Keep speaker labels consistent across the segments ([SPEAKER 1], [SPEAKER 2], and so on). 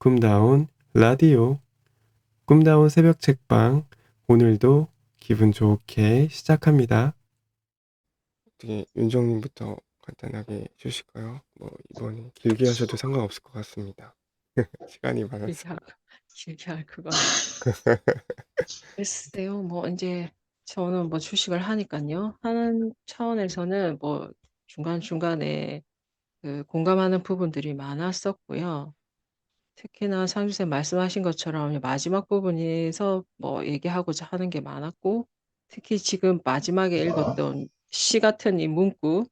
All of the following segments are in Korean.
[SPEAKER 1] 꿈다운 라디오, 꿈다운 새벽 책방, 오늘도 기분 좋게 시작합니다. 어떻게 윤정님부터 간단하게 주실까요? 뭐 이번에 길게 하셔도 상관없을 것 같습니다. 시간이 많아서.
[SPEAKER 2] 길게 할, 길게 할 그건. 글쎄요, 뭐, 이제, 저는 뭐 주식을 하니까요. 하는 차원에서는 뭐, 중간중간에 그 공감하는 부분들이 많았었고요. 특히나 상주쌤 말씀하신 것처럼 마지막 부분에서 뭐 얘기하고자 하는 게 많았고, 특히 지금 마지막에 읽었던 시 같은 이 문구,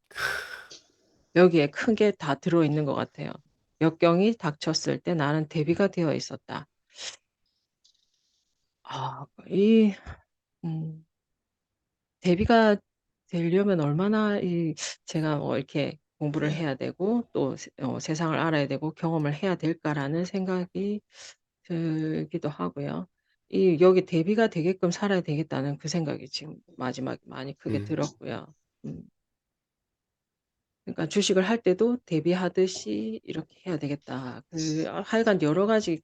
[SPEAKER 2] 여기에 큰 게 다 들어있는 것 같아요. 역경이 닥쳤을 때 나는 대비가 되어 있었다. 아, 음, 대비가 되려면 얼마나 제가 뭐 이렇게 공부를 해야 되고 또 세상을 알아야 되고 경험을 해야 될까라는 생각이 들기도 하고요. 여기 대비가 되게끔 살아야 되겠다는 그 생각이 지금 마지막에 많이 크게
[SPEAKER 1] 음,
[SPEAKER 2] 들었고요. 음, 그러니까 주식을 할 때도 대비하듯이 이렇게 해야 되겠다. 하여간 여러 가지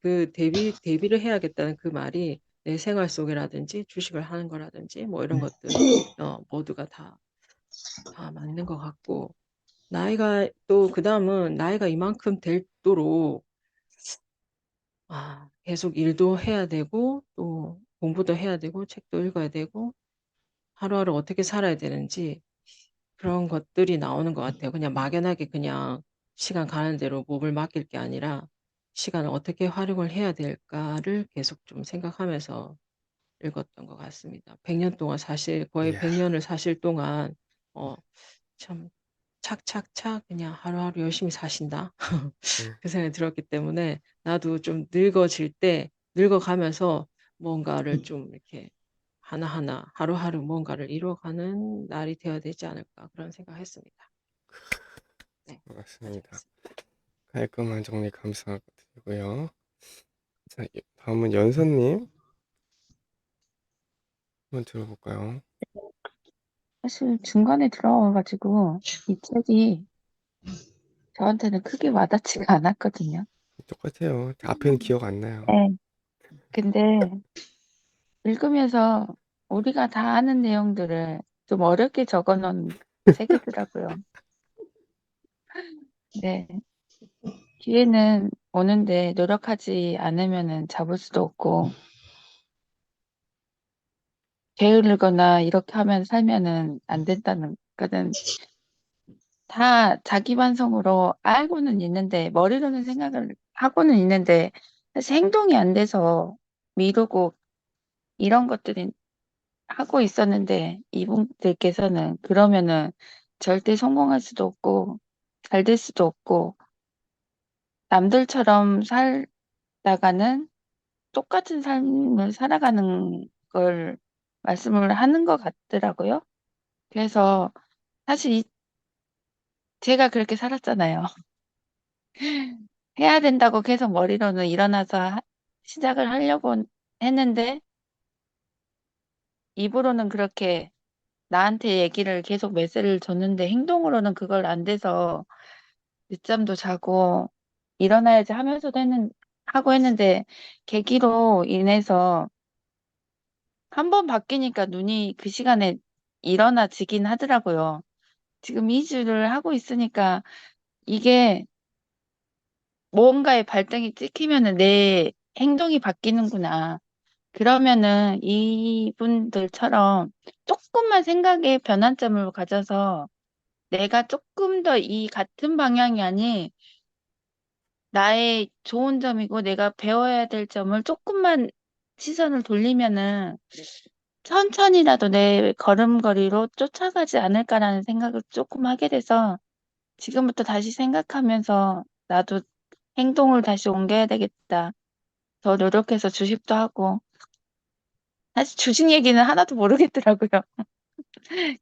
[SPEAKER 2] 대비를 해야겠다는 그 말이 내 생활 속이라든지 주식을 하는 거라든지 뭐 이런 것들, 모두가 다 맞는 것 같고, 그 다음은 나이가 이만큼 될도록, 계속 일도 해야 되고, 또 공부도 해야 되고, 책도 읽어야 되고, 하루하루 어떻게 살아야 되는지, 그런 것들이 나오는 것 같아요. 그냥 막연하게 그냥 시간 가는 대로 몸을 맡길 게 아니라 시간을 어떻게 활용을 해야 될까를 계속 좀 생각하면서 읽었던 것 같습니다. 100년 동안 거의
[SPEAKER 1] 이야,
[SPEAKER 2] 100년을 사실 동안, 어, 참 착착착 그냥 하루하루 열심히 사신다.
[SPEAKER 1] 네,
[SPEAKER 2] 그 생각이 들었기 때문에 나도 좀 늙어질 때, 늙어가면서 뭔가를 좀 이렇게 하나하나 하루하루 뭔가를 이뤄가는 날이 되어야 되지 않을까 그런 생각했습니다. 네,
[SPEAKER 1] 맞습니다.
[SPEAKER 2] 가져왔습니다.
[SPEAKER 1] 깔끔한 정리 감사드리고요. 자, 다음은 연서님 한번 들어볼까요?
[SPEAKER 3] 사실 중간에 들어와가지고 이 책이 저한테는 크게 와닿지가 않았거든요.
[SPEAKER 1] 똑같아요. 앞에는 기억 안 나요.
[SPEAKER 3] 네. 근데 읽으면서 우리가 다 아는 내용들을 좀 어렵게 적어놓은 책이더라고요. 네. 기회는 오는데 노력하지 않으면은 잡을 수도 없고, 게으르거나 이렇게 하면 살면은 안 된다는 거는 다 자기 반성으로 알고는 있는데, 머리로는 생각을 하고는 있는데, 사실 행동이 안 돼서 미루고 이런 것들이 하고 있었는데, 이분들께서는 그러면은 절대 성공할 수도 없고, 잘 될 수도 없고, 남들처럼 살다가는 똑같은 삶을 살아가는 걸 말씀을 하는 것 같더라고요. 그래서 사실 제가 그렇게 살았잖아요. 해야 된다고 계속 머리로는 일어나서 시작을 하려고 했는데 입으로는 그렇게 나한테 얘기를 계속 메시지를 줬는데 행동으로는 그걸 안 돼서 늦잠도 자고 일어나야지 하면서도 하고 했는데 계기로 인해서 한 번 바뀌니까 눈이 그 시간에 일어나지긴 하더라고요. 지금 2주를 하고 있으니까 이게 뭔가의 발등이 찍히면은 내 행동이 바뀌는구나. 그러면은 이분들처럼 조금만 생각의 변환점을 가져서 내가 조금 더 이 같은 방향이 아닌 나의 좋은 점이고 내가 배워야 될 점을 조금만 시선을 돌리면은 천천히라도 내 걸음걸이로 쫓아가지 않을까라는 생각을 조금 하게 돼서 지금부터 다시 생각하면서 나도 행동을 다시 옮겨야 되겠다. 더 노력해서 주식도 하고 사실 주식 얘기는 하나도 모르겠더라고요.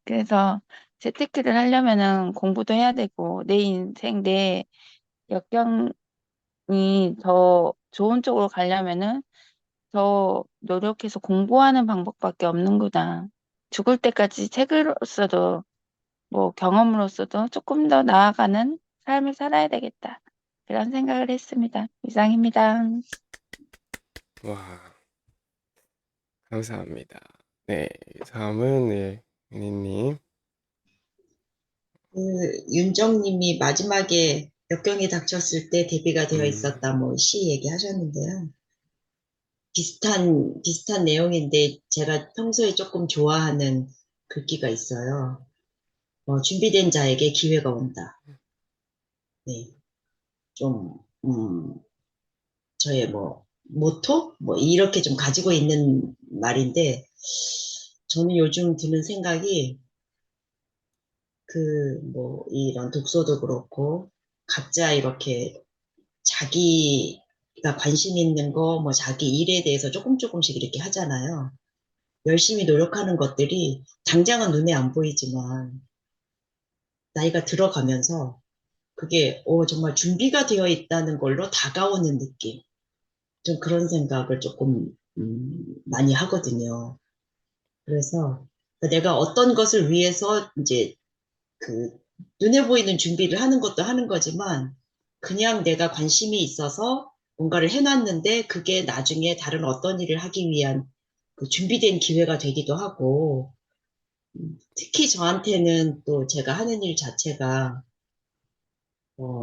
[SPEAKER 3] 그래서 재테크를 하려면은 공부도 해야 되고 내 인생 내 역경이 더 좋은 쪽으로 가려면은 더 노력해서 공부하는 방법밖에 없는구나. 죽을 때까지 책으로서도 뭐 경험으로서도 조금 더 나아가는 삶을 살아야 되겠다. 그런 생각을 했습니다. 이상입니다.
[SPEAKER 1] 와, 감사합니다. 네, 다음은 네, 윤희님.
[SPEAKER 4] 그 윤정님이 마지막에 역경이 닥쳤을 때 대비가 되어
[SPEAKER 1] 음,
[SPEAKER 4] 있었다 뭐 시 얘기하셨는데요. 비슷한 내용인데 제가 평소에 조금 좋아하는 글귀가 있어요. 준비된 자에게 기회가 온다. 네, 좀 저의 뭐 모토 뭐 이렇게 좀 가지고 있는 말인데 저는 요즘 드는 생각이 그 뭐 이런 독서도 그렇고 각자 이렇게 자기가 관심 있는 거, 뭐 자기 일에 대해서 조금씩 이렇게 하잖아요. 열심히 노력하는 것들이 당장은 눈에 안 보이지만 나이가 들어가면서 그게 정말 준비가 되어 있다는 걸로 다가오는 느낌. 좀 그런 생각을 조금 많이 하거든요. 그래서 내가 어떤 것을 위해서 이제 그 눈에 보이는 준비를 하는 것도 하는 거지만 그냥 내가 관심이 있어서 뭔가를 해놨는데 그게 나중에 다른 어떤 일을 하기 위한 그 준비된 기회가 되기도 하고 특히 저한테는 또 제가 하는 일 자체가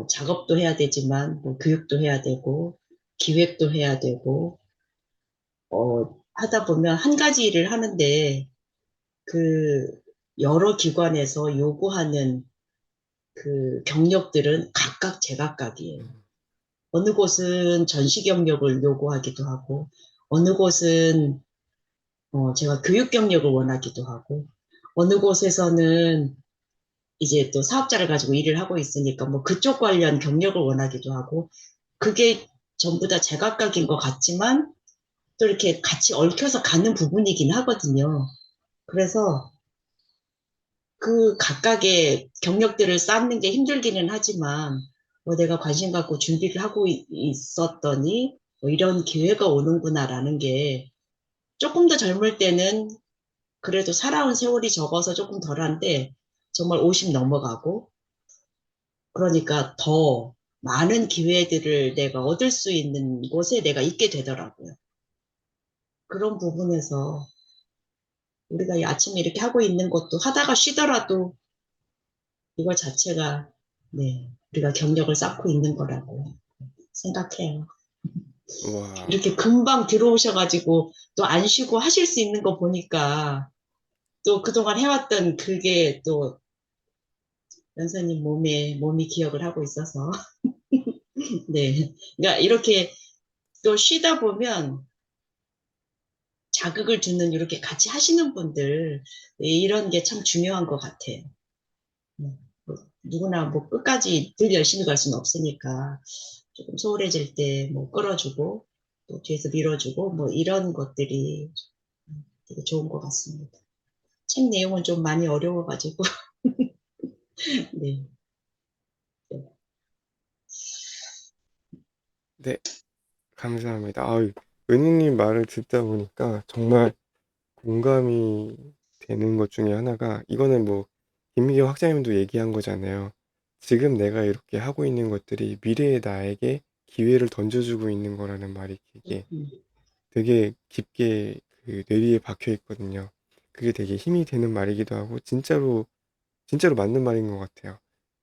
[SPEAKER 4] 작업도 해야 되지만 뭐 교육도 해야 되고 기획도 해야 되고 하다 보면 한 가지 일을 하는데 그 여러 기관에서 요구하는 그 경력들은 각각 제각각이에요. 어느 곳은 전시 경력을 요구하기도 하고, 어느 곳은 제가 교육 경력을 원하기도 하고, 어느 곳에서는 이제 또 사업자를 가지고 일을 하고 있으니까 뭐 그쪽 관련 경력을 원하기도 하고, 그게 전부 다 제각각인 것 같지만 또 이렇게 같이 얽혀서 가는 부분이긴 하거든요. 그래서 그 각각의 경력들을 쌓는 게 힘들기는 하지만 뭐 내가 관심 갖고 준비를 하고 있었더니 뭐 이런 기회가 오는구나라는 게 조금 더 젊을 때는 그래도 살아온 세월이 적어서 조금 덜한데 정말 50 넘어가고 그러니까 더 많은 기회들을 내가 얻을 수 있는 곳에 내가 있게 되더라고요. 그런 부분에서 우리가 이 아침에 이렇게 하고 있는 것도 하다가 쉬더라도 이거 자체가 네, 우리가 경력을 쌓고 있는 거라고 생각해요. 이렇게
[SPEAKER 1] 와,
[SPEAKER 4] 금방 들어오셔가지고 또 안 쉬고 하실 수 있는 거 보니까 또 그동안 해왔던 그게 또 연사님 몸이 기억을 하고 있어서 네, 그러니까 이렇게 또 쉬다 보면 자극을 주는 이렇게 같이 하시는 분들 네, 이런 게 참 중요한 것 같아요. 네, 뭐 누구나 뭐 끝까지 늘 열심히 갈 수는 없으니까 조금 소홀해질 때 뭐 끌어주고 또 뒤에서 밀어주고 뭐 이런 것들이 되게 좋은 것 같습니다. 책 내용은 좀 많이 어려워가지고 네.
[SPEAKER 1] 네, 감사합니다. 은희님 말을 듣다 보니까 정말 공감이 되는 것 중에 하나가 이거는 뭐 김미경 학장님도 얘기한 거잖아요. 지금 내가 이렇게 하고 있는 것들이 미래의 나에게 기회를 던져주고 있는 거라는 말이 이게
[SPEAKER 4] 음,
[SPEAKER 1] 되게 깊게 그 뇌리에 박혀 있거든요. 그게 되게 힘이 되는 말이기도 하고 진짜로 맞는 말인 것 같아요.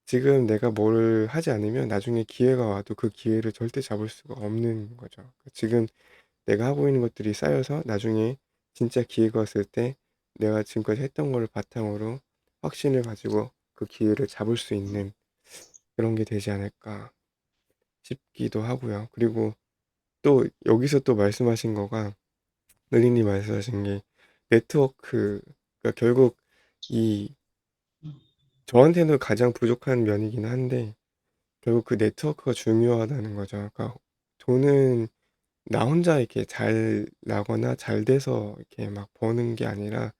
[SPEAKER 1] 지금 내가 뭐를 하지 않으면 나중에 기회가 와도 그 기회를 절대 잡을 수가 없는 거죠. 그러니까 지금 내가 하고 있는 것들이 쌓여서 나중에 진짜 기회가 왔을 때 내가 지금까지 했던 거를 바탕으로 확신을 가지고 그 기회를 잡을 수 있는 그런 게 되지 않을까 싶기도 하고요. 그리고 또 여기서 또 말씀하신 거가 느린이 말씀하신 게 네트워크, 그러니까 결국 이 저한테는 가장 부족한 면이긴 한데 결국 그 네트워크가 중요하다는 거죠. 그러니까 돈은 나 혼자 이렇게 잘 나거나 잘 돼서 이렇게 막 버는 게 아니라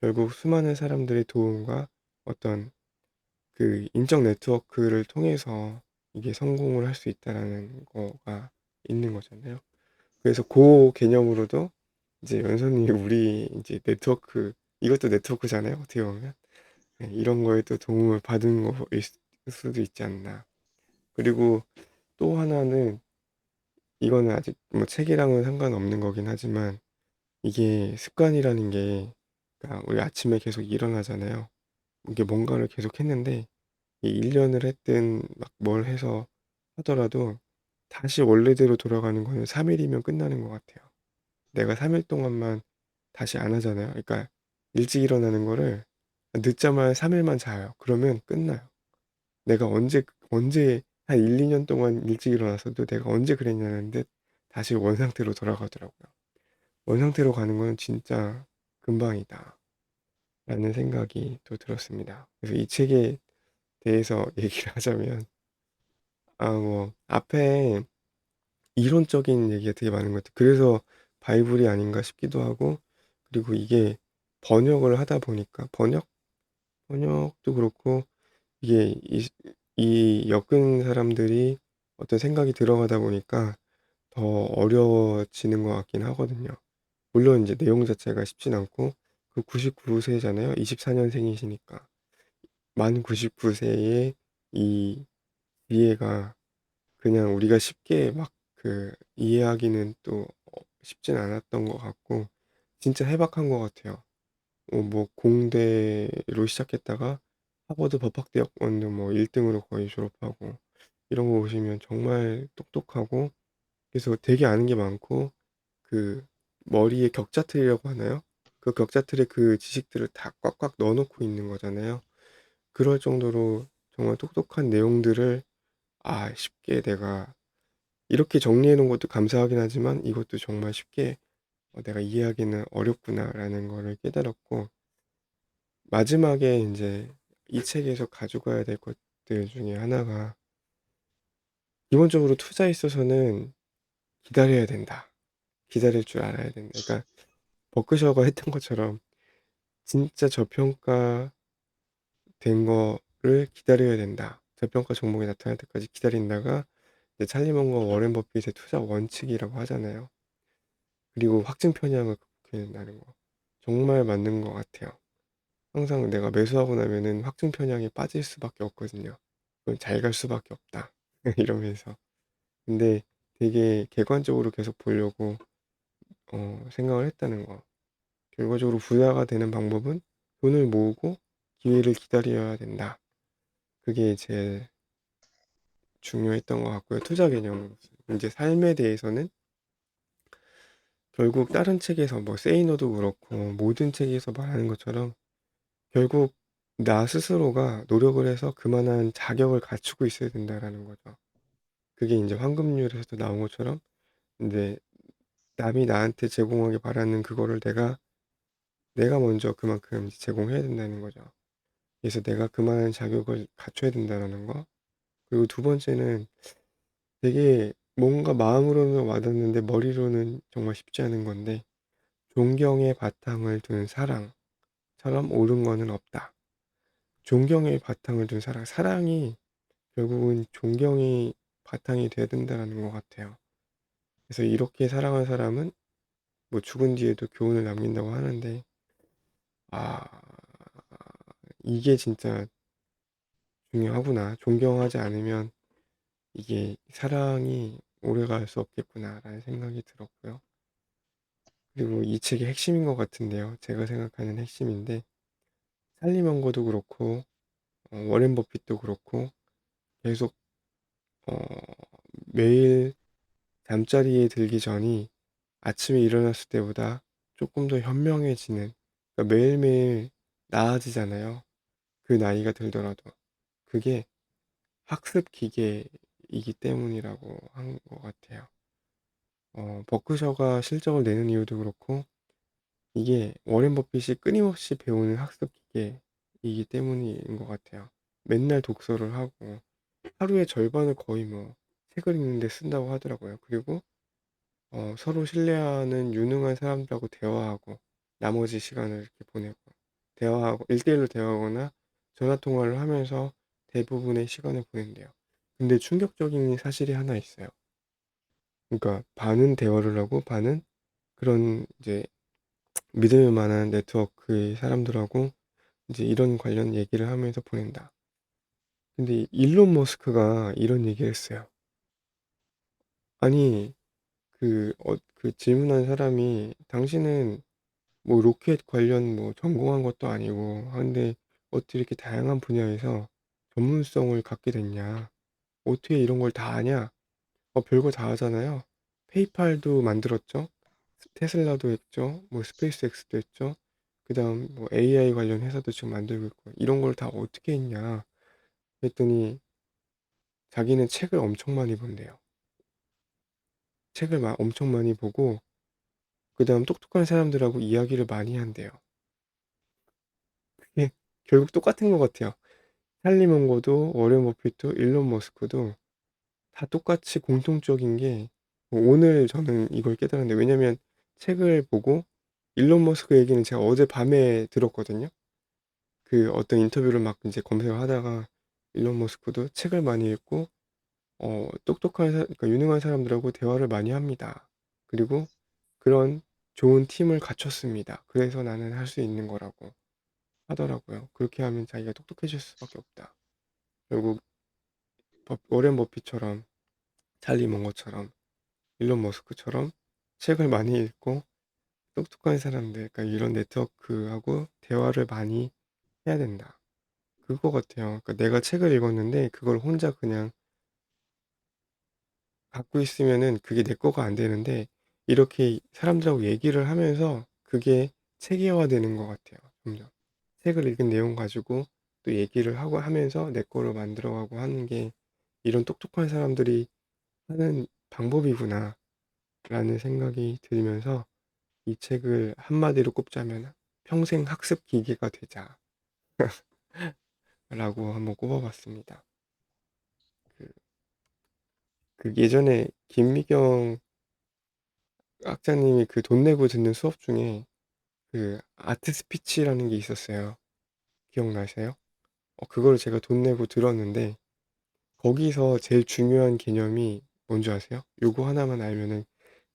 [SPEAKER 1] 결국 수많은 사람들의 도움과 어떤 그 인적 네트워크를 통해서 이게 성공을 할 수 있다라는 거가 있는 거잖아요. 그래서 그 개념으로도 이제 연선님이 우리 이제 네트워크 이것도 네트워크잖아요. 어떻게 보면 네, 이런 거에 또 도움을 받은 거일 수도 있지 않나. 그리고 또 하나는 이거는 아직 뭐 책이랑은 상관없는 거긴 하지만 이게 습관이라는 게 그러니까 우리 아침에 계속 일어나잖아요. 이게 뭔가를 계속 했는데 이 1년을 했든 막 뭘 해서 하더라도 다시 원래대로 돌아가는 거는 3일이면 끝나는 것 같아요. 내가 3일 동안만 다시 안 하잖아요. 그러니까 일찍 일어나는 거를 늦자마자 3일만 자요. 그러면 끝나요. 내가 언제 한 1, 2년 동안 일찍 일어났어도 내가 언제 그랬냐는 듯 다시 원상태로 돌아가더라고요. 원상태로 가는 거는 진짜 금방이다. 라는 생각이 또 들었습니다. 그래서 이 책에 대해서 얘기를 하자면, 뭐, 앞에 이론적인 얘기가 되게 많은 것 같아요. 그래서 바이블이 아닌가 싶기도 하고, 그리고 이게 번역을 하다 보니까, 번역도 그렇고, 이게 이 엮은 사람들이 어떤 생각이 들어가다 보니까 더 어려워지는 것 같긴 하거든요. 물론 이제 내용 자체가 쉽진 않고, 그 99세잖아요. 24년생이시니까. 만 99세의 이 지혜가 그냥 우리가 쉽게 막 그 이해하기는 또 쉽진 않았던 것 같고 진짜 해박한 것 같아요. 뭐 공대로 시작했다가 하버드 법학대학원도 뭐 1등으로 거의 졸업하고 이런 거 보시면 정말 똑똑하고 그래서 되게 아는 게 많고 그 머리에 격자틀이라고 하나요? 그 격자틀에 그 지식들을 다 꽉꽉 넣어놓고 있는 거잖아요. 그럴 정도로 정말 똑똑한 내용들을 쉽게 내가 이렇게 정리해 놓은 것도 감사하긴 하지만 이것도 정말 쉽게 내가 이해하기는 어렵구나라는 거를 깨달았고 마지막에 이제 이 책에서 가져가야 될 것들 중에 하나가 기본적으로 투자에 있어서는 기다려야 된다. 기다릴 줄 알아야 된다. 그러니까 버크셔가 했던 것처럼 진짜 저평가 된 거를 기다려야 된다. 저평가 종목이 나타날 때까지 기다린다가 이제 찰리 먼거 워렌 버핏의 투자 원칙이라고 하잖아요. 그리고 확증 편향을 극복해야 된다는 거. 정말 맞는 것 같아요. 항상 내가 매수하고 나면은 확증 편향에 빠질 수밖에 없거든요. 그건 잘 갈 수밖에 없다. 이러면서. 근데 되게 객관적으로 계속 보려고 생각을 했다는 거. 결과적으로 부자가 되는 방법은 돈을 모으고 기회를 기다려야 된다. 그게 제일 중요했던 것 같고요. 투자 개념. 이제 삶에 대해서는 결국 다른 책에서 뭐 세이노도 그렇고 모든 책에서 말하는 것처럼 결국 나 스스로가 노력을 해서 그만한 자격을 갖추고 있어야 된다라는 거죠. 그게 이제 황금률에서도 나온 것처럼 이제 남이 나한테 제공하기 바라는 그거를 내가 먼저 그만큼 제공해야 된다는 거죠. 그래서 내가 그만한 자격을 갖춰야 된다는 거. 그리고 두 번째는 되게 뭔가 마음으로는 와닿는데 머리로는 정말 쉽지 않은 건데 존경의 바탕을 둔 사랑처럼 옳은 거는 없다. 존경의 바탕을 둔 사랑. 사랑이 결국은 존경이 바탕이 돼야 된다는 것 같아요. 그래서 이렇게 사랑한 사람은 뭐 죽은 뒤에도 교훈을 남긴다고 하는데, 아, 이게 진짜 중요하구나. 존경하지 않으면 이게 사랑이 오래갈 수 없겠구나라는 생각이 들었고요. 그리고 이 책의 핵심인 것 같은데요. 제가 생각하는 핵심인데, 살리 먼거도 그렇고, 워렌 버핏도 그렇고, 계속, 어, 매일 잠자리에 들기 전이 아침에 일어났을 때보다 조금 더 현명해지는, 그러니까 매일매일 나아지잖아요. 그 나이가 들더라도. 그게 학습 기계이기 때문이라고 한 것 같아요. 버크셔가 실적을 내는 이유도 그렇고, 이게 워렌 버핏이 끊임없이 배우는 학습 기계이기 때문인 것 같아요. 맨날 독서를 하고, 하루의 절반을 거의 뭐 책을 읽는데 쓴다고 하더라고요. 그리고 서로 신뢰하는 유능한 사람들하고 대화하고 나머지 시간을 이렇게 보내고 대화하고 1대1로 대화하거나 전화 통화를 하면서 대부분의 시간을 보낸대요. 근데 충격적인 사실이 하나 있어요. 그러니까 반은 대화를 하고 반은 그런 이제 믿을 만한 네트워크의 사람들하고 이제 이런 관련 얘기를 하면서 보낸다. 근데 일론 머스크가 이런 얘기를 했어요. 아니, 그 질문한 사람이 당신은 뭐 로켓 관련 뭐 전공한 것도 아니고 근데 어떻게 이렇게 다양한 분야에서 전문성을 갖게 됐냐? 어떻게 이런 걸 다 아냐? 별거 다 하잖아요. 페이팔도 만들었죠. 테슬라도 했죠. 뭐 스페이스X도 했죠. 그다음 뭐 AI 관련 회사도 지금 만들고 있고 이런 걸 다 어떻게 했냐? 그랬더니 자기는 책을 엄청 많이 본대요. 책을 엄청 많이 보고 그다음 똑똑한 사람들하고 이야기를 많이 한대요. 그게 결국 똑같은 것 같아요. 찰리 먼거도 워렌 버핏도 일론 머스크도 다 똑같이 공통적인 게 오늘 저는 이걸 깨달았는데 왜냐면 책을 보고 일론 머스크 얘기는 제가 어젯밤에 들었거든요. 그 어떤 인터뷰를 막 이제 검색을 하다가 일론 머스크도 책을 많이 읽고 그러니까 유능한 사람들하고 대화를 많이 합니다. 그리고 그런 좋은 팀을 갖췄습니다. 그래서 나는 할 수 있는 거라고 하더라고요. 그렇게 하면 자기가 똑똑해질 수밖에 없다. 결국 워렌 버핏처럼 찰리 먼거처럼 일론 머스크처럼 책을 많이 읽고 똑똑한 사람들, 그러니까 이런 네트워크하고 대화를 많이 해야 된다. 그거 같아요. 그러니까 내가 책을 읽었는데 그걸 혼자 그냥 갖고 있으면은 그게 내 거가 안 되는데 이렇게 사람들하고 얘기를 하면서 그게 체계화되는 것 같아요. 점점. 책을 읽은 내용 가지고 또 얘기를 하고 하면서 내 거로 만들어가고 하는 게 이런 똑똑한 사람들이 하는 방법이구나 라는 생각이 들면서 이 책을 한마디로 꼽자면 평생 학습 기계가 되자 라고 한번 꼽아봤습니다. 그, 그 예전에 김미경 학장님이 그 돈 내고 듣는 수업 중에 그 아트 스피치라는 게 있었어요. 기억나세요? 그걸 제가 돈 내고 들었는데 거기서 제일 중요한 개념이 뭔지 아세요? 요거 하나만 알면은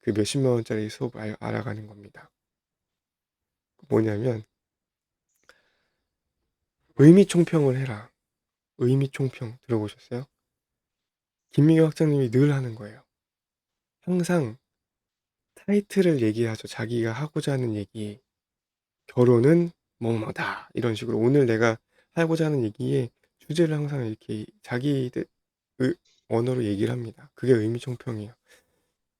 [SPEAKER 1] 그 몇십만 원짜리 수업 알아가는 겁니다. 뭐냐면 의미총평을 해라. 의미총평 들어보셨어요? 김미경 학장님이 늘 하는 거예요. 항상 타이틀을 얘기하죠. 자기가 하고자 하는 얘기. 결혼은 뭐뭐다. 이런 식으로 오늘 내가 하고자 하는 얘기에 주제를 항상 이렇게 자기들 언어로 얘기를 합니다. 그게 의미총평이에요.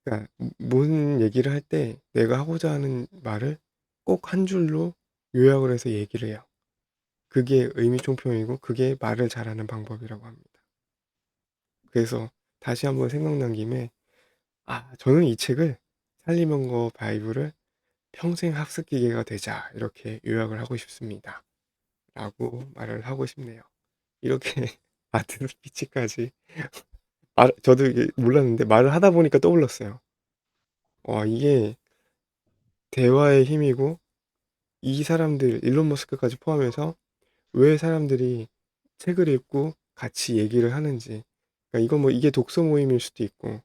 [SPEAKER 1] 그러니까 뭔 얘기를 할 때 내가 하고자 하는 말을 꼭 한 줄로 요약을 해서 얘기를 해요. 그게 의미총평이고 그게 말을 잘하는 방법이라고 합니다. 그래서 다시 한번 생각난 김에 저는 이 책을 찰리 먼거 바이블을 평생 학습 기계가 되자 이렇게 요약을 하고 싶습니다. 라고 말을 하고 싶네요. 이렇게 아트 스피치까지 저도 이게 몰랐는데 말을 하다 보니까 떠올랐어요. 이게 대화의 힘이고 이 사람들 일론 머스크까지 포함해서 왜 사람들이 책을 읽고 같이 얘기를 하는지 그러니까 이건 뭐 이게 독서 모임일 수도 있고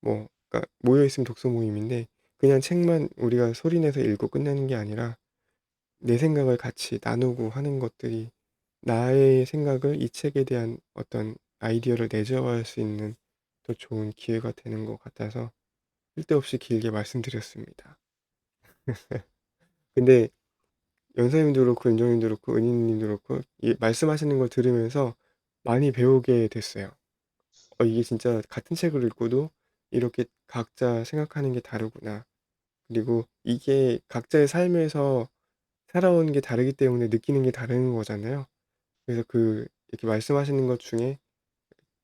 [SPEAKER 1] 그러니까 모여 있으면 독서 모임인데 그냥 책만 우리가 소리내서 읽고 끝내는 게 아니라 내 생각을 같이 나누고 하는 것들이 나의 생각을 이 책에 대한 어떤 아이디어를 내재화할 수 있는 더 좋은 기회가 되는 것 같아서 쓸데없이 길게 말씀드렸습니다. 근데 연사님도 그렇고 은정님도 그렇고 은희님도 그렇고 이 말씀하시는 걸 들으면서 많이 배우게 됐어요. 이게 진짜 같은 책을 읽고도 이렇게 각자 생각하는 게 다르구나. 그리고 이게 각자의 삶에서 살아온 게 다르기 때문에 느끼는 게 다른 거잖아요. 그래서 이렇게 말씀하시는 것 중에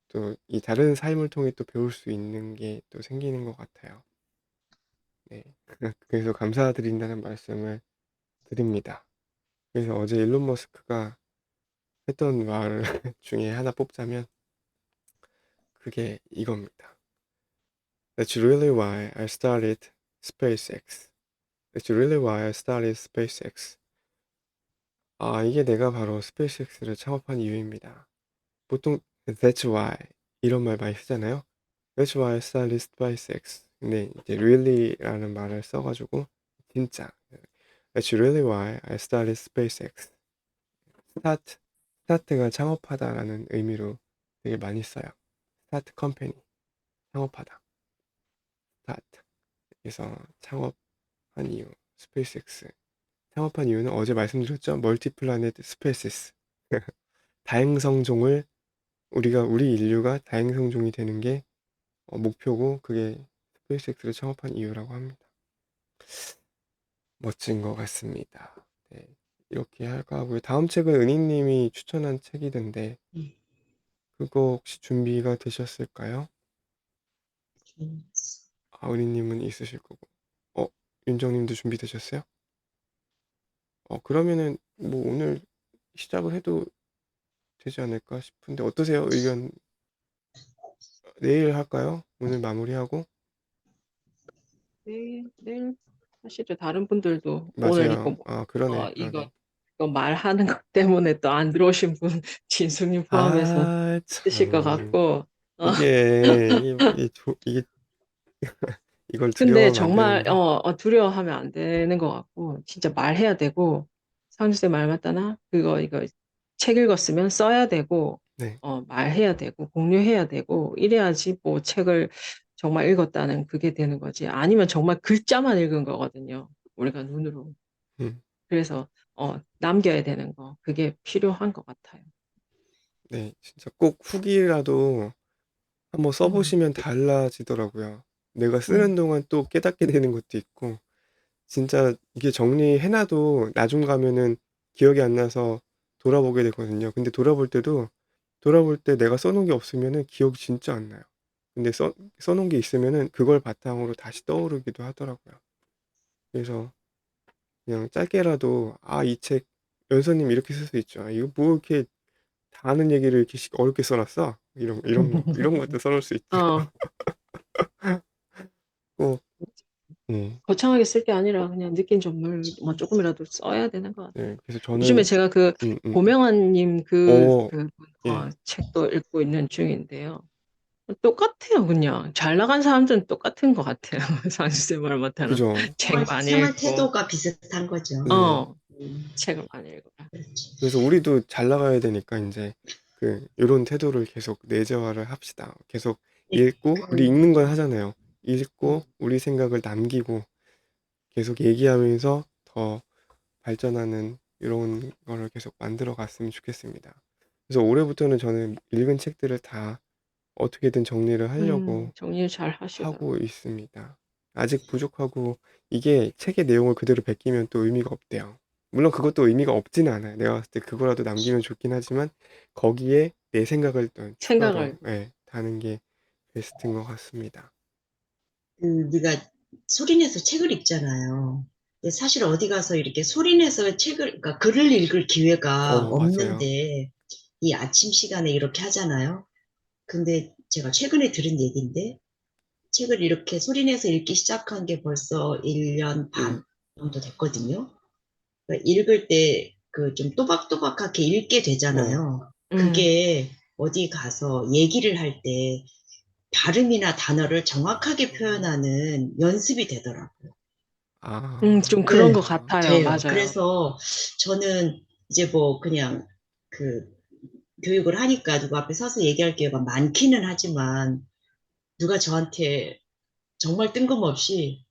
[SPEAKER 1] 또 이 다른 삶을 통해 또 배울 수 있는 게 또 생기는 것 같아요. 네. 그래서 감사드린다는 말씀을 드립니다. 그래서 어제 일론 머스크가 했던 말 중에 하나 뽑자면 그게 이겁니다. That's really why I started SpaceX. That's really why I started SpaceX. 이게 내가 바로 스페이스X를 창업한 이유입니다. 보통 That's why 이런 말 많이 쓰잖아요. That's why I started SpaceX. 근데 이제 really라는 말을 써가지고 진짜 That's really why I started SpaceX. 스타트가 창업하다라는 의미로 되게 많이 써요. 스타트 컴퍼니, 창업하다. 스타트에서 창업한 이유, 스페이스X. 창업한 이유는 어제 말씀드렸죠? 멀티플라넷 스페이스X. 다행성종을 우리 인류가 다행성종이 되는 게 목표고 그게 스페이스X를 창업한 이유라고 합니다. 멋진 것 같습니다. 네, 이렇게 할까 하고요. 다음 책은 은희님이 추천한 책이던데
[SPEAKER 4] 음,
[SPEAKER 1] 그거 혹시 준비가 되셨을까요?
[SPEAKER 4] 좀,
[SPEAKER 1] 은희님은 있으실 거고. 윤정님도 준비되셨어요? 그러면은 뭐 오늘 시작을 해도 되지 않을까 싶은데 어떠세요? 의견 내일 할까요? 오늘 마무리하고.
[SPEAKER 2] 내일 사실은 다른 분들도 오늘
[SPEAKER 1] 맞아요. 그러네,
[SPEAKER 2] 이거
[SPEAKER 1] 그러네.
[SPEAKER 2] 말하는 것 때문에 또 안 들어오신 분, 진숙님 포함해서 있으실 것
[SPEAKER 1] 참.
[SPEAKER 2] 같고,
[SPEAKER 1] 이게 이걸
[SPEAKER 2] 근데
[SPEAKER 1] 두려워하면 안
[SPEAKER 2] 정말
[SPEAKER 1] 되는데.
[SPEAKER 2] 두려워하면 안 되는 것 같고 진짜 말해야 되고 상주쌤 말 맞다나 이거 책 읽었으면 써야 되고
[SPEAKER 1] 네.
[SPEAKER 2] 말해야 되고 공유해야 되고 이래야지 뭐 책을 정말 읽었다는 그게 되는 거지 아니면 정말 글자만 읽은 거거든요 우리가 눈으로
[SPEAKER 1] 음,
[SPEAKER 2] 그래서 남겨야 되는 거 그게 필요한 것 같아요.
[SPEAKER 1] 네. 진짜 꼭 후기라도 한번 써보시면
[SPEAKER 2] 네.
[SPEAKER 1] 달라지더라고요. 내가 쓰는 동안 또 깨닫게 되는 것도 있고, 진짜 이게 정리해놔도 나중 가면은 기억이 안 나서 돌아보게 되거든요. 근데 돌아볼 때 내가 써놓은 게 없으면은 기억이 진짜 안 나요. 근데 써놓은 게 있으면은 그걸 바탕으로 다시 떠오르기도 하더라고요. 그래서 그냥 짧게라도, 이 책, 연서님 이렇게 쓸 수 있죠. 이거 뭐 이렇게 다 아는 얘기를 이렇게 어렵게 써놨어? 이런 것도 써놓을 수 있죠.
[SPEAKER 2] 어,
[SPEAKER 1] 꼭, 네.
[SPEAKER 2] 거창하게 쓸 게 아니라 그냥 느낀 점을 뭐 조금이라도 써야 되는 것 같아요.
[SPEAKER 1] 네. 그래서
[SPEAKER 2] 요즘에
[SPEAKER 1] 저는,
[SPEAKER 2] 제가 그
[SPEAKER 1] 음, 음,
[SPEAKER 2] 고명환님
[SPEAKER 1] 어, 예,
[SPEAKER 2] 책도 읽고 있는 중인데요. 똑같아요, 그냥. 잘 나간 사람들은 똑같은 것 같아요. 상수쌤 말 못하는
[SPEAKER 1] 그죠.
[SPEAKER 2] 책 많이
[SPEAKER 4] 생활
[SPEAKER 2] 읽고,
[SPEAKER 4] 태도가 비슷한 거죠.
[SPEAKER 1] 네.
[SPEAKER 4] 음,
[SPEAKER 2] 책을 많이 읽어라.
[SPEAKER 4] 그렇지.
[SPEAKER 1] 그래서 우리도 잘 나가야 되니까 이제 요런 태도를 계속 내재화를 합시다. 계속 읽고, 우리 읽는 건 하잖아요. 읽고, 우리 생각을 남기고, 계속 얘기하면서 더 발전하는 이런 거를 계속 만들어 갔으면 좋겠습니다. 그래서 올해부터는 저는 읽은 책들을 다 어떻게든 정리를 하려고
[SPEAKER 2] 정리 잘 하시더라고요.
[SPEAKER 1] 하고 있습니다. 아직 부족하고 이게 책의 내용을 그대로 베끼면 또 의미가 없대요. 물론 그것도 의미가 없지는 않아요. 내가 봤을 때 그거라도 남기면 좋긴 하지만 거기에 내 생각을 또 추가로
[SPEAKER 2] 생각을,
[SPEAKER 1] 다는 게 베스트인 것 같습니다.
[SPEAKER 4] 우리가 소리내서 책을 읽잖아요. 근데 사실 어디 가서 이렇게 소리내서 그러니까 글을 읽을 기회가
[SPEAKER 1] 맞아요.
[SPEAKER 4] 없는데, 이 아침 시간에 이렇게 하잖아요. 근데 제가 최근에 들은 얘기인데, 책을 이렇게 소리내서 읽기 시작한 게 벌써 1년 반 정도 됐거든요. 그러니까 읽을 때 그 좀 또박또박하게 읽게
[SPEAKER 1] 네.
[SPEAKER 4] 되잖아요.
[SPEAKER 2] 음,
[SPEAKER 4] 그게 어디 가서 얘기를 할 때 발음이나 단어를 정확하게 표현하는 연습이 되더라고요.
[SPEAKER 2] 좀 그런
[SPEAKER 4] 네,
[SPEAKER 2] 것 같아요.
[SPEAKER 4] 돼요.
[SPEAKER 2] 맞아요.
[SPEAKER 4] 그래서 저는 이제 뭐 그냥 그 교육을 하니까 누구 앞에 서서 얘기할 기회가 많기는 하지만 누가 저한테 정말 뜬금없이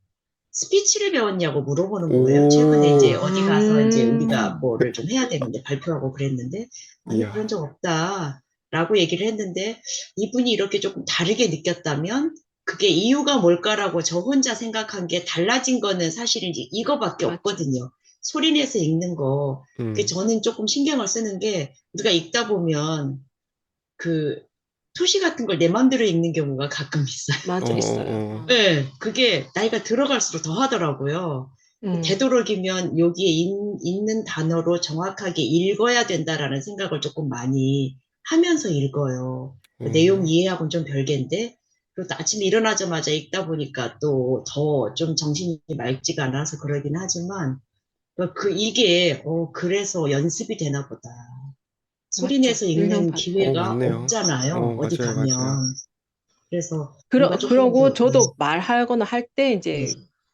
[SPEAKER 4] 스피치를 배웠냐고 물어보는 거예요. 최근에 이제
[SPEAKER 1] 오,
[SPEAKER 4] 어디 가서 이제 우리가
[SPEAKER 2] 음,
[SPEAKER 4] 뭐를 좀 해야 되는데 발표하고 그랬는데 아니 그런
[SPEAKER 1] 이야.
[SPEAKER 4] 적 없다라고 얘기를 했는데 이분이 이렇게 조금 다르게 느꼈다면 그게 이유가 뭘까라고 저 혼자 생각한 게 달라진 거는 사실은 이제 이거밖에
[SPEAKER 2] 맞죠.
[SPEAKER 4] 없거든요. 소리내서 읽는 거. 그
[SPEAKER 1] 음,
[SPEAKER 4] 저는 조금 신경을 쓰는 게 우리가 읽다 보면 그 토시 같은 걸 내 맘대로 읽는 경우가 가끔 있어요.
[SPEAKER 1] 어,
[SPEAKER 2] 맞아, 있어요.
[SPEAKER 1] 어, 어.
[SPEAKER 4] 네, 그게 나이가 들어갈수록 더 하더라고요.
[SPEAKER 2] 음,
[SPEAKER 4] 되도록이면 여기에 있는 단어로 정확하게 읽어야 된다라는 생각을 조금 많이 하면서 읽어요. 내용
[SPEAKER 1] 어,
[SPEAKER 4] 이해하고는 좀 별개인데, 그리고 또 아침에 일어나자마자 읽다 보니까 또 더 좀 정신이 맑지가 않아서 그러긴 하지만, 이게, 그래서 연습이 되나 보다.
[SPEAKER 2] 맞죠.
[SPEAKER 4] 소리내서
[SPEAKER 2] 일령
[SPEAKER 4] 읽는
[SPEAKER 2] 받는.
[SPEAKER 4] 기회가
[SPEAKER 1] 맞네요.
[SPEAKER 4] 없잖아요. 어디
[SPEAKER 1] 맞아요,
[SPEAKER 4] 가면.
[SPEAKER 1] 맞아요.
[SPEAKER 4] 그래서 뭔가 조금
[SPEAKER 2] 그러고
[SPEAKER 4] 더,
[SPEAKER 2] 저도 말하거나 할 때 이제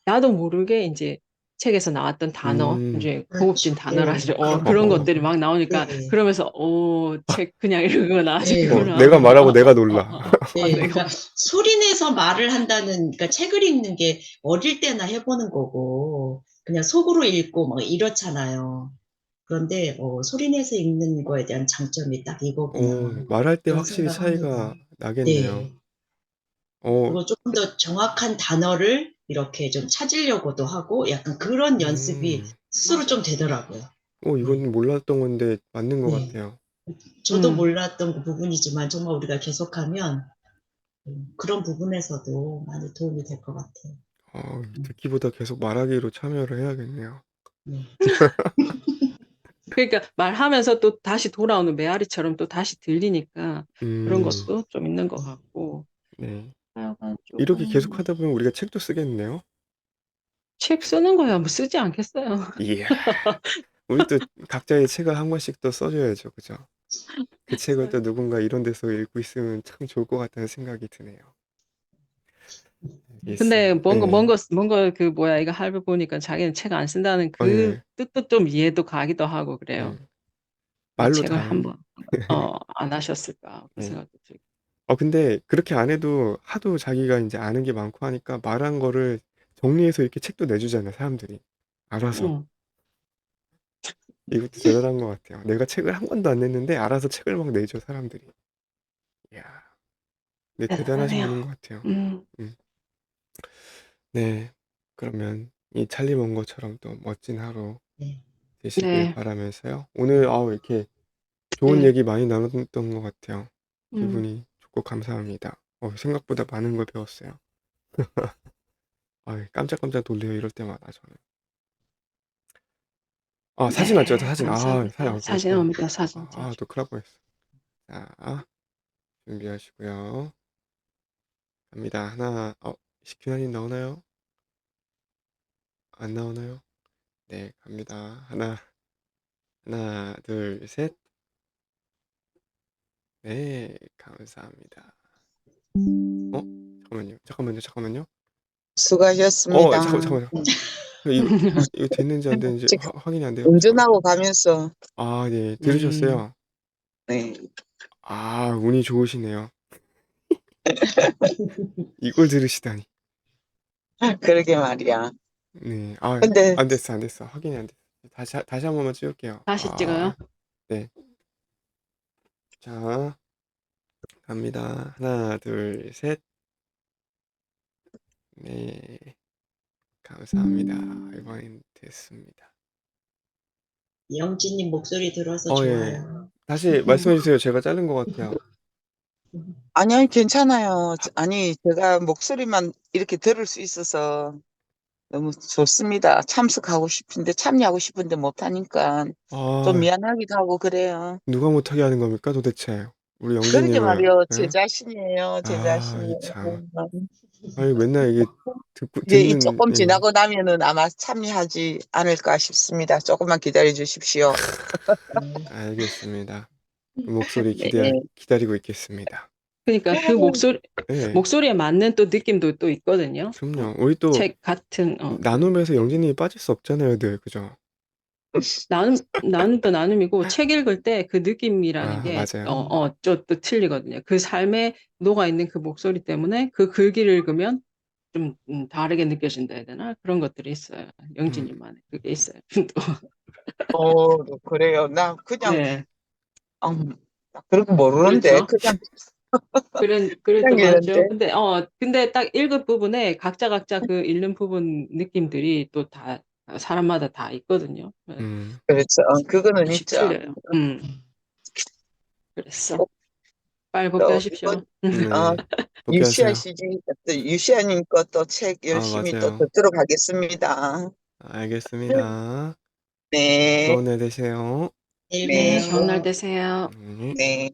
[SPEAKER 2] 나도 모르게 이제 책에서 나왔던 단어,
[SPEAKER 1] 음.
[SPEAKER 2] 이제
[SPEAKER 4] 그렇죠.
[SPEAKER 2] 고급진 단어라죠.
[SPEAKER 4] 그런
[SPEAKER 2] 그런
[SPEAKER 1] 어.
[SPEAKER 2] 것들이 막 나오니까
[SPEAKER 4] 네.
[SPEAKER 2] 그러면서 책 그냥 읽으면 아시구나.
[SPEAKER 1] 내가 말하고 내가 놀라.
[SPEAKER 4] 네,
[SPEAKER 2] 내가
[SPEAKER 4] 그러니까 소리내서 말을 한다는, 그러니까 책을 읽는 게 어릴 때나 해보는 거고, 그냥 속으로 읽고 막 이렇잖아요. 그런데 소리내서 읽는 거에 대한 장점이 딱 이거구나.
[SPEAKER 1] 말할 때
[SPEAKER 4] 그런
[SPEAKER 1] 확실히 차이가
[SPEAKER 4] 생각합니다.
[SPEAKER 1] 나겠네요.
[SPEAKER 4] 네.
[SPEAKER 1] 어,
[SPEAKER 4] 그리고 조금 더 정확한 단어를 이렇게 좀 찾으려고도 하고, 약간 그런 연습이
[SPEAKER 1] 음.
[SPEAKER 4] 스스로 좀 되더라고요. 네.
[SPEAKER 1] 이건 몰랐던 건데 맞는 것
[SPEAKER 4] 네.
[SPEAKER 1] 같아요.
[SPEAKER 4] 저도 몰랐던 그 부분이지만 정말 우리가 계속하면 그런 부분에서도 많이 도움이 될 것 같아요.
[SPEAKER 1] 듣기보다 계속 말하기로 참여를 해야겠네요.
[SPEAKER 4] 네.
[SPEAKER 2] 그러니까 말하면서 또 다시 돌아오는 메아리처럼 또 다시 들리니까 그런
[SPEAKER 1] 음,
[SPEAKER 2] 것도 좀 있는 것 같고.
[SPEAKER 1] 네.
[SPEAKER 2] 하여간
[SPEAKER 1] 이렇게 계속
[SPEAKER 2] 조금
[SPEAKER 1] 하다 보면 우리가 책도 쓰겠네요.
[SPEAKER 2] 책 쓰는 거야 뭐 쓰지 않겠어요.
[SPEAKER 1] 이야. 우리 또 각자의 책을 한 권씩 또 써줘야죠. 그죠? 그 책을 또 누군가 이런 데서 읽고 있으면 참 좋을 것 같다는 생각이 드네요.
[SPEAKER 2] 근데
[SPEAKER 1] 알겠습니다.
[SPEAKER 2] 뭔가 그 뭐야 이거 할배 보니까 자기는 책 안 쓴다는 그
[SPEAKER 1] 예.
[SPEAKER 2] 뜻도 좀 이해도 가기도 하고 그래요.
[SPEAKER 1] 음.
[SPEAKER 2] 왜
[SPEAKER 1] 말로
[SPEAKER 2] 책을
[SPEAKER 1] 다.
[SPEAKER 2] 한번 안 하셨을까 그런
[SPEAKER 1] 네.
[SPEAKER 2] 생각도 들고.
[SPEAKER 1] 근데 그렇게 안 해도 하도 자기가 이제 아는 게 많고 하니까 말한 거를 정리해서 이렇게 책도 내주잖아요, 사람들이. 알아서.
[SPEAKER 2] 응,
[SPEAKER 1] 이것도 대단한 것 같아요. 내가 책을 한 권도 안 냈는데 알아서 책을 막 내줘, 사람들이. 이야. 네, 대단하신
[SPEAKER 2] 대단하네요.
[SPEAKER 1] 분인 것 같아요.
[SPEAKER 2] 음,
[SPEAKER 1] 음. 네. 그러면 이 찰리 먼거처럼 또 멋진 하루
[SPEAKER 4] 네.
[SPEAKER 1] 되시길
[SPEAKER 2] 네,
[SPEAKER 1] 바라면서요. 오늘 이렇게 좋은
[SPEAKER 2] 네,
[SPEAKER 1] 얘기 많이 나눴던 것 같아요.
[SPEAKER 2] 음,
[SPEAKER 1] 기분이 좋고 감사합니다. 생각보다 많은 걸 배웠어요. 깜짝깜짝 놀래요, 이럴 때마다 저는. 사진 안 찍었다,
[SPEAKER 2] 네,
[SPEAKER 1] 사진. 사진
[SPEAKER 2] 감사합니다.
[SPEAKER 1] 안
[SPEAKER 2] 사진
[SPEAKER 1] 찍었어.
[SPEAKER 2] 옵니다. 사진 찍죠.
[SPEAKER 1] 또 큰일 날 뻔했어. 자, 준비하시고요. 갑니다. 하나, 시큐나님 나오나요? 안 나오나요? 네, 갑니다. 하나, 둘, 셋. 네, 감사합니다. 잠깐만요.
[SPEAKER 5] 수고하셨습니다.
[SPEAKER 1] 잠깐만요. 이거, 이거 됐는지 안 됐는지
[SPEAKER 5] 지금
[SPEAKER 1] 확인이 안 돼요.
[SPEAKER 5] 운전하고 가면서,
[SPEAKER 1] 네,
[SPEAKER 2] 음,
[SPEAKER 1] 들으셨어요?
[SPEAKER 5] 네,
[SPEAKER 1] 운이 좋으시네요. 이걸 들으시다니.
[SPEAKER 5] 그러게 말이야.
[SPEAKER 1] 네,
[SPEAKER 5] 근데,
[SPEAKER 1] 안 됐어. 확인이 안 됐어. 다시 한 번만 찍을게요.
[SPEAKER 2] 다시 찍어요.
[SPEAKER 1] 네. 자, 갑니다. 하나, 둘, 셋. 네, 감사합니다. 이번엔 됐습니다.
[SPEAKER 4] 영진님 목소리 들어서
[SPEAKER 1] 예.
[SPEAKER 4] 좋아요.
[SPEAKER 1] 다시 말씀해 주세요. 제가 자른 것 같아요.
[SPEAKER 5] 아니, 괜찮아요. 아니, 제가 목소리만 이렇게 들을 수 있어서 너무 좋습니다. 참여하고 싶은데 못하니까 좀
[SPEAKER 1] 아,
[SPEAKER 5] 미안하기도 하고 그래요.
[SPEAKER 1] 누가 못하게 하는 겁니까, 도대체? 우리
[SPEAKER 5] 그러게
[SPEAKER 1] 영진님을,
[SPEAKER 5] 말이요. 제
[SPEAKER 1] 예?
[SPEAKER 5] 자신이에요. 제
[SPEAKER 1] 이
[SPEAKER 5] 자신이에요.
[SPEAKER 1] 참. 맨날 이게
[SPEAKER 5] 이제 이
[SPEAKER 1] 듣는,
[SPEAKER 5] 조금
[SPEAKER 1] 예.
[SPEAKER 5] 지나고 나면은 아마 참여하지 않을까 싶습니다. 조금만 기다려 주십시오.
[SPEAKER 1] 알겠습니다. 그 목소리
[SPEAKER 5] 네.
[SPEAKER 1] 기다리고 있겠습니다.
[SPEAKER 2] 그러니까 그
[SPEAKER 1] 예.
[SPEAKER 2] 목소리에 맞는 또 느낌도 또 있거든요.
[SPEAKER 1] 그럼요. 우리 또
[SPEAKER 2] 책 같은 그런
[SPEAKER 1] 나눔에서
[SPEAKER 2] 것들.
[SPEAKER 1] 영진님이 빠질 수 없잖아요, 늘. 그죠?
[SPEAKER 2] 나눔도 나눔이고 책 읽을 때 그 느낌이라는 게
[SPEAKER 1] 맞아요.
[SPEAKER 2] 또 틀리거든요. 그 삶에 녹아 있는 그 목소리 때문에 그 글귀를 읽으면 좀 다르게 느껴진다 해야 되나? 그런 것들이 있어요.
[SPEAKER 1] 음,
[SPEAKER 2] 영진님만의 그게 있어요. 또.
[SPEAKER 5] 그래요. 나 그냥,
[SPEAKER 2] 네,
[SPEAKER 5] 음, 그런 거 모르는데,
[SPEAKER 2] 그렇죠.
[SPEAKER 5] 그냥,
[SPEAKER 2] 그래도
[SPEAKER 5] 그냥
[SPEAKER 2] 맞죠.
[SPEAKER 5] 이런데.
[SPEAKER 2] 근데 딱 읽을 부분에 각자 그 읽는 부분 느낌들이 또 다 사람마다 다 있거든요. 네,
[SPEAKER 1] 음,
[SPEAKER 5] 그렇죠. 그거는
[SPEAKER 2] 조금씩
[SPEAKER 5] 있죠.
[SPEAKER 2] 틀려요. 그랬어.
[SPEAKER 5] 또,
[SPEAKER 2] 빨리
[SPEAKER 5] 또,
[SPEAKER 2] 복귀하십시오.
[SPEAKER 5] 어,
[SPEAKER 1] 네.
[SPEAKER 5] 유시아
[SPEAKER 1] 복귀하세요.
[SPEAKER 5] 씨지, 또 유시아님 것도 책 열심히 또
[SPEAKER 1] 맞아요.
[SPEAKER 5] 듣도록 하겠습니다.
[SPEAKER 1] 알겠습니다.
[SPEAKER 5] 네,
[SPEAKER 1] 좋은 날 되세요.
[SPEAKER 4] 내일
[SPEAKER 2] 네,
[SPEAKER 5] 네,
[SPEAKER 2] 좋은 날
[SPEAKER 4] 봬요.
[SPEAKER 2] 되세요.
[SPEAKER 1] 네.
[SPEAKER 5] 네.